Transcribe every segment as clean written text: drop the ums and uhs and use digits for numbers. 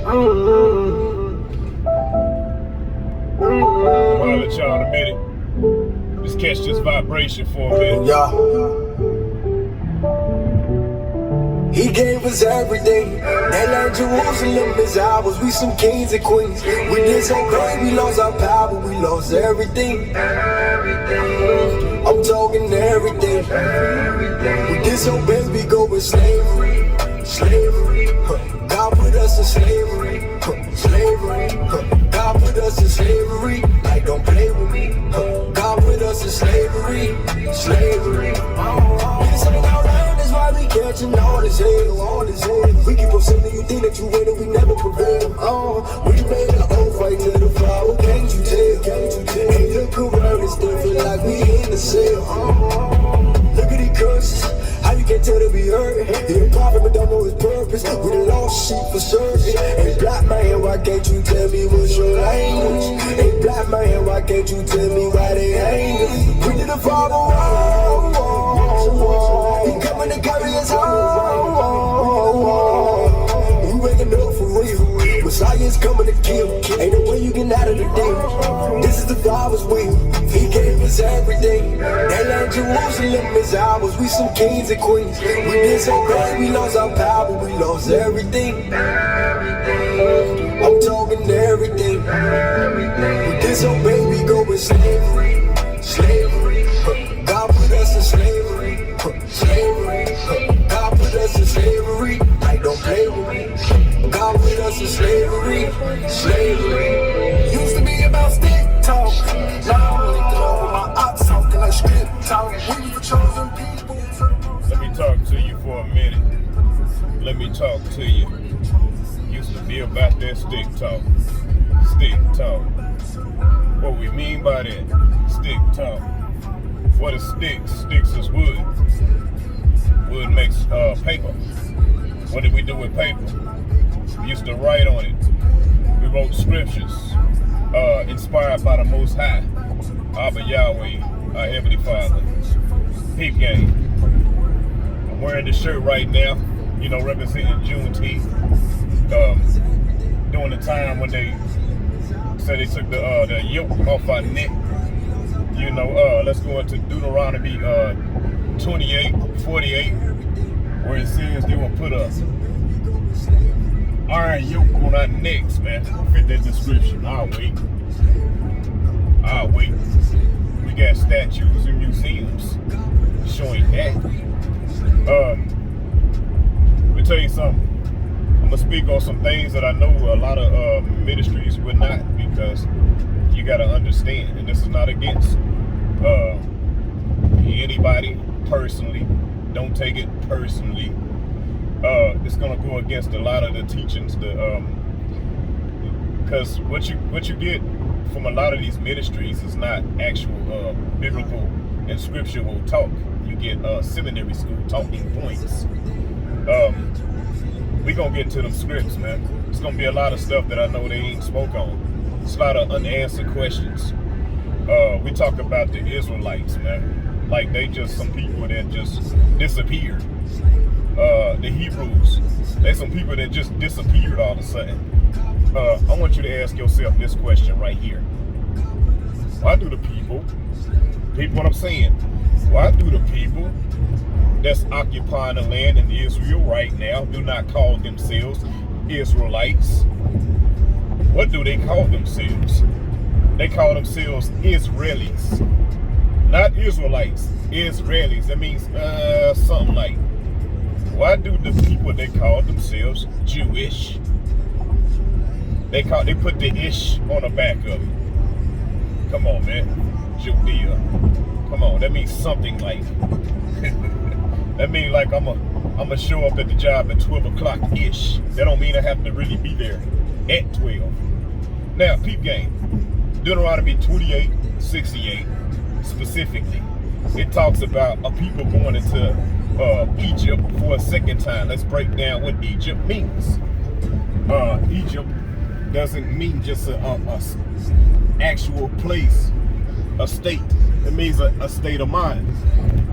I'll let y'all in a minute. Just catch this vibration for a minute. Yeah. He gave us everything. That land Jerusalem is ours. We some kings and queens. We did so great, we lost our power. We lost everything. I'm talking everything. We disobeyed, we go in slavery. Slavery. God put us in slavery. Slavery. God put us in slavery. Like, don't play with me. God put us in slavery. Slavery. It's ain't our land, that's why we catching all this hell, all this hell. We keep on saying you think that you win and we never prevail. We made an oath right to the flower. Can't you tell? Can't you tell? Hey, look around and still feel like we in the cell. Look at these curses. How you can't tell that we hurt? He a prophet but don't know his purpose. We the lost sheep for service. Hey, black man, why can't you tell me what's your language? Hey, black man, why can't you tell me why they hang us? We did a father wrong. He coming to carry us home. We waking up for real. Messiah's coming to kill. Ain't no way you get out of the deal. This is the Father's will. He gave us everything. That land Jerusalem is ours. We some kings and queens. We did so great, we lost our power. We lost everything. I'm talking everything. We disobey, we go in slavery. Slavery. God put us in slavery. Slavery. God put us in slavery. Like, don't play with me. God put us in slavery. Slavery. Used to be about stick talk. Now I'm really through with my ops talking like script talk. We the chosen people. Let me talk to you for a minute. Let me talk to you. Used to be about that stick talk. Stick talk. What we mean by that? Stick talk. What is sticks? Sticks is wood. Wood makes paper. What did we do with paper? We used to write on it. We wrote scriptures inspired by the Most High, Abba Yahweh, our Heavenly Father. Peep game. I'm wearing this shirt right now, you know, representing Juneteenth. During the time when they said they took the yoke off our neck. You know, let's go into Deuteronomy 28:48, where it says they will put a iron yoke on our necks, man. Fit that description. I'll wait. We got statues in museums showing that. Let me tell you something. I'm gonna speak on some things that I know a lot of ministries would not, because you gotta understand, and this is not against anybody personally. Don't take it personally. It's gonna go against a lot of the teachings, because what you get from a lot of these ministries is not actual biblical and scriptural talk. You get seminary school talking points. We gonna get to them scripts, man. It's gonna be a lot of stuff that I know they ain't spoke on. It's a lot of unanswered questions. We talk about the Israelites, man. Like they just some people that just disappeared. The Hebrews, they some people that just disappeared all of a sudden. I want you to ask yourself this question right here. Why do the people what I'm saying? Why do the people that's occupying the land in Israel right now do not call themselves Israelites? What do they call themselves? They call themselves Israelis. Not Israelites, Israelis. That means something like, why do the people that call themselves Jewish, they put the ish on the back of it? Come on, man. Judea. Come on, that means something like that means like I'm a show up at the job at 12 o'clock ish. That don't mean I have to really be there at 12. Now, peep game. Deuteronomy 28:68 specifically. It talks about a people going into Egypt for a second time. Let's break down what Egypt means. Egypt doesn't mean just a actual place, a state. It means a state of mind,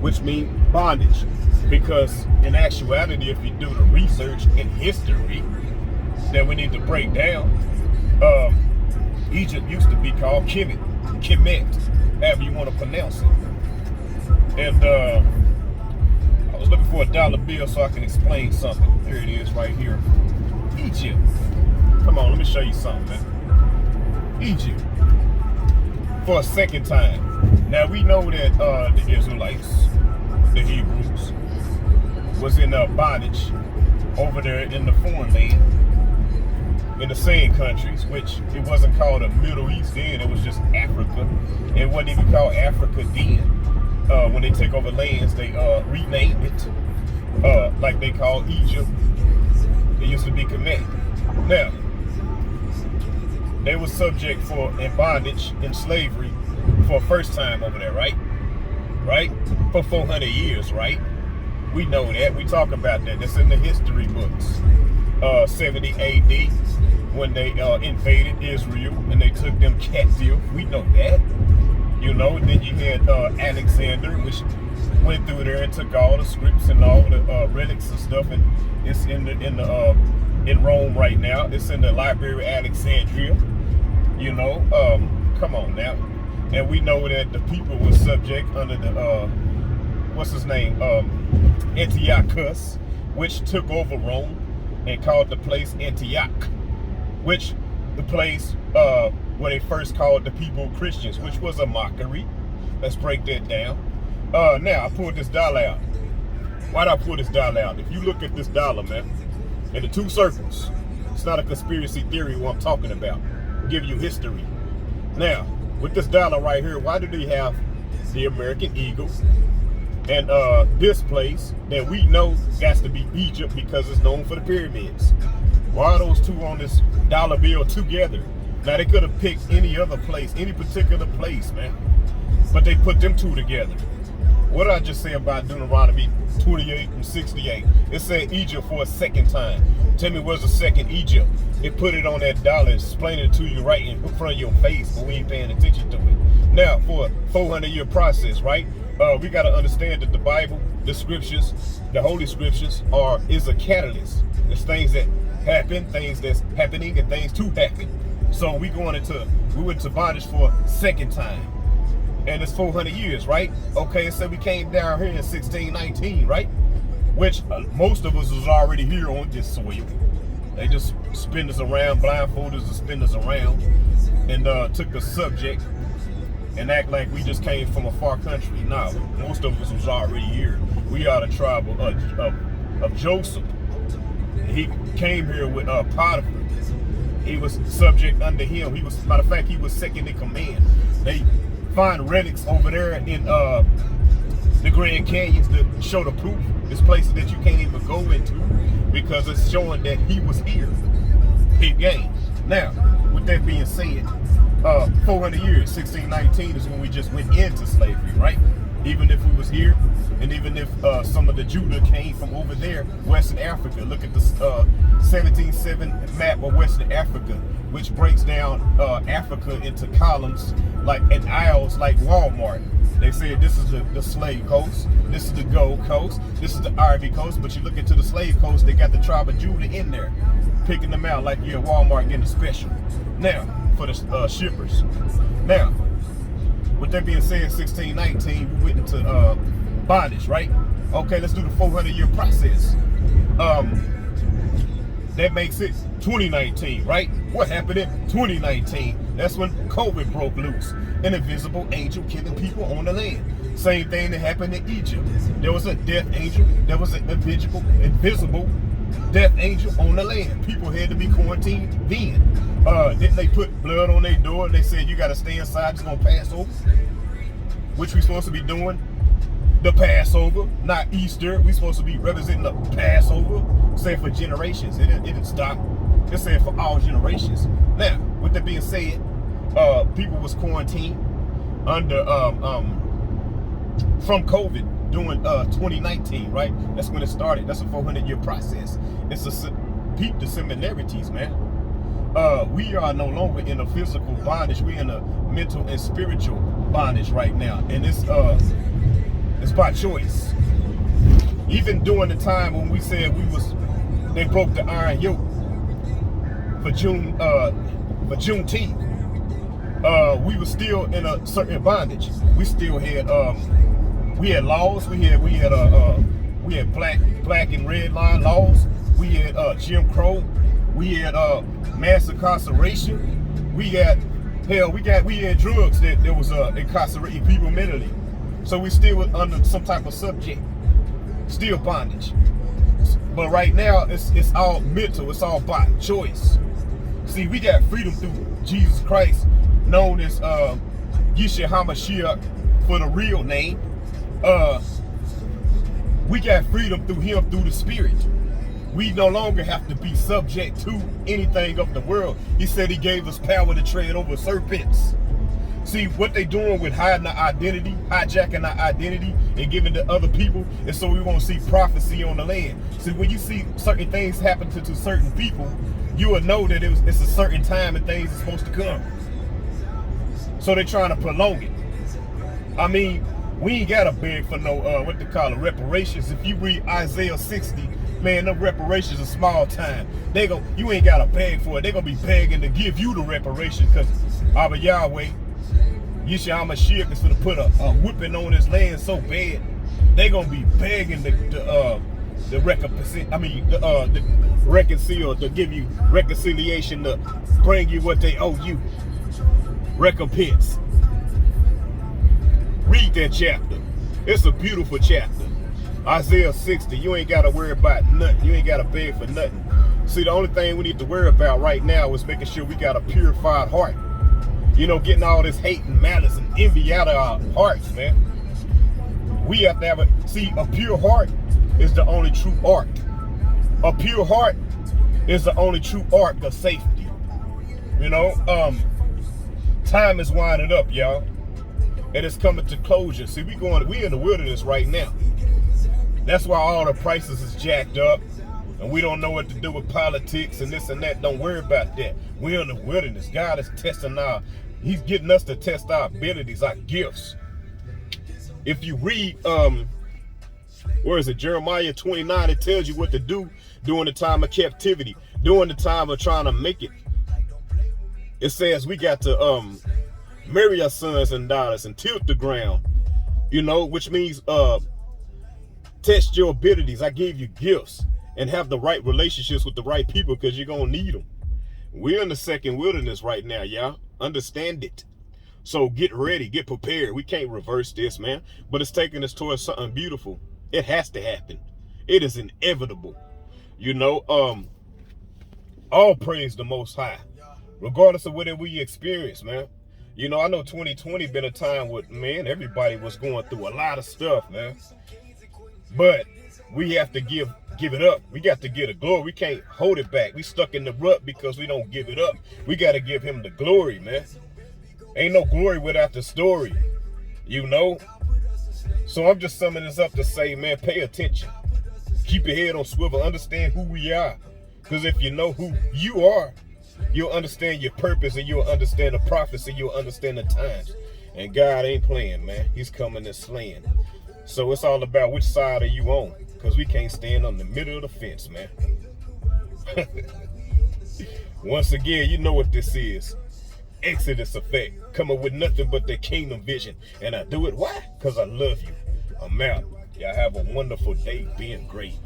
which means bondage. Because in actuality, if you do the research in history, that we need to break down. Egypt used to be called Kemet, however you want to pronounce it. And I was looking for a dollar bill so I can explain something. Here it is right here. Egypt. Come on, let me show you something, man. Egypt. For a second time. Now we know that the Israelites, the Hebrews, was in bondage over there in the foreign land, in the same countries, which it wasn't called the Middle East then, it was just Africa. It wasn't even called Africa then. When they take over lands, they rename it, like they call Egypt. It used to be Kemet. Now, they were subject in bondage, in slavery, for first time over there, right? Right? For 400 years, right? We know that. We talk about that. That's in the history books. 70 AD, when they invaded Israel and they took them captive. We know that. You know, then you had Alexander, which went through there and took all the scripts and all the relics and stuff, and it's in Rome right now. It's in the Library of Alexandria. You know, come on now. And we know that the people were subject under the what's his name, Antiochus, which took over Rome and called the place Antioch, which the place where they first called the people Christians, which was a mockery. Let's break that down. Now I pulled this dollar out. Why did I pull this dollar out? If you look at this dollar, man, in the two circles, it's not a conspiracy theory what I'm talking about. I'll give you history. Now, with this dollar right here, why do they have the American eagle? And this place that we know has to be Egypt because it's known for the pyramids. Why are those two on this dollar bill together? Now, they could have picked any other place, any particular place, man. But they put them two together. What did I just say about Deuteronomy 28 and 68? It said Egypt for a second time. Tell me where's the second Egypt? It put it on that dollar, explaining it to you right in front of your face, but we ain't paying attention to it. Now, for a 400-year process, right? We got to understand that the Bible, the scriptures, the Holy Scriptures is a catalyst. There's things that happen, things that's happening, and things to happen. So we went to bondage for a second time. And it's 400 years, right? Okay, so we came down here in 1619, right? Which most of us was already here on this soil. They just spin us around, blindfolded us to spin us around, and took the subject and act like we just came from a far country. Nah, most of us was already here. We are the tribe of Joseph. He came here with Potiphar. He was subject under him. He was, matter of fact, he was second in command. They find relics over there in the Grand Canyons to show the proof. It's places that you can't even go into because it's showing that he was here. Big game. Now, with that being said, 400 years, 1619 is when we just went into slavery, right? Even if we was here, and even if some of the Judah came from over there, Western Africa. Look at the 1707 map of Western Africa, which breaks down Africa into columns like and aisles like Walmart. They said this is the slave coast, this is the gold coast, this is the Ivory Coast, but you look into the slave coast, they got the tribe of Judah in there, picking them out like you're at Walmart getting a special. Now, for the shippers. Now, with that being said, 1619, we went into bondage, right? Okay, let's do the 400-year process. That makes it 2019, right? What happened in 2019? That's when COVID broke loose. An invisible angel killing people on the land. Same thing that happened in Egypt. There was a death angel. There was an invisible death angel on the land. People had to be quarantined then. Didn't they put blood on their door and they said you got to stay inside, it's going to pass over? Which we supposed to be doing? The Passover, not Easter. We supposed to be representing the Passover. Saying for generations. It didn't stop. It's saying for all generations. Now, with that being said, people was quarantined under from COVID during 2019, right? That's when it started. That's a 400-year process. It's a peep the similarities, man. We are no longer in a physical bondage. We're in a mental and spiritual bondage right now, and it's by choice. Even during the time when we said they broke the iron yoke, for Juneteenth. We were still in a certain bondage. We still had we had laws. We had black and red line laws. We had Jim Crow. We had mass incarceration. We had drugs that was incarcerating people mentally. So we still were under some type of subject, still bondage. But right now it's all mental. It's all by choice. See, we got freedom through Jesus Christ, known as Yeshua HaMashiach for the real name. We got freedom through him, through the Spirit. We no longer have to be subject to anything of the world. He said he gave us power to tread over serpents. See, what they doing with hiding our identity, hijacking our identity and giving to other people is so we won't see prophecy on the land. See, when you see certain things happen to certain people, you will know that it's a certain time and things are supposed to come. So they're trying to prolong it. I mean, we ain't got to beg for no, what they call it, reparations. If you read Isaiah 60, man, them reparations are small time. You ain't got to beg for it. They're going to be begging to give you the reparations because Abba Yahweh, Yeshua HaMashiach is going to put a whipping on this land so bad. They're going to be begging to give you reconciliation, to bring you what they owe you. Recompense. Read that chapter. It's a beautiful chapter. Isaiah 60, you ain't got to worry about nothing. You ain't got to beg for nothing. See, the only thing we need to worry about right now is making sure we got a purified heart. You know, getting all this hate and malice and envy out of our hearts, man. We have to have a pure heart is the only true ark. A pure heart is the only true ark of safety. You know, time is winding up, y'all. And it's coming to closure. See, we in the wilderness right now. That's why all the prices is jacked up. And we don't know what to do with politics and this and that. Don't worry about that. We're in the wilderness. God is testing He's getting us to test our abilities, our gifts. If you read, Jeremiah 29, it tells you what to do during the time of captivity, during the time of trying to make it. It says we got to marry our sons and daughters and tilt the ground, you know, which means test your abilities. I gave you gifts and have the right relationships with the right people because you're going to need them. We're in the second wilderness right now, y'all. Understand it. So get ready, get prepared. We can't reverse this, man. But it's taking us towards something beautiful. It has to happen. It is inevitable. You know, all praise the Most High, regardless of whatever we experience, man. You know, I know 2020 been a time where, man, everybody was going through a lot of stuff, man. But we have to give it up. We got to get a glory. We can't hold it back. We stuck in the rut because we don't give it up. We got to give him the glory, man. Ain't no glory without the story, you know. So I'm just summing this up to say, man, pay attention. Keep your head on swivel. Understand who we are. Because if you know who you are, you'll understand your purpose and you'll understand the prophecy. You'll understand the times. And God ain't playing, man. He's coming and slaying. So it's all about which side are you on. Because we can't stand on the middle of the fence, man. Once again, you know what this is. Exodus effect. Coming with nothing but the kingdom vision. And I do it, why? Because I love you. I'm out. Y'all have a wonderful day being great.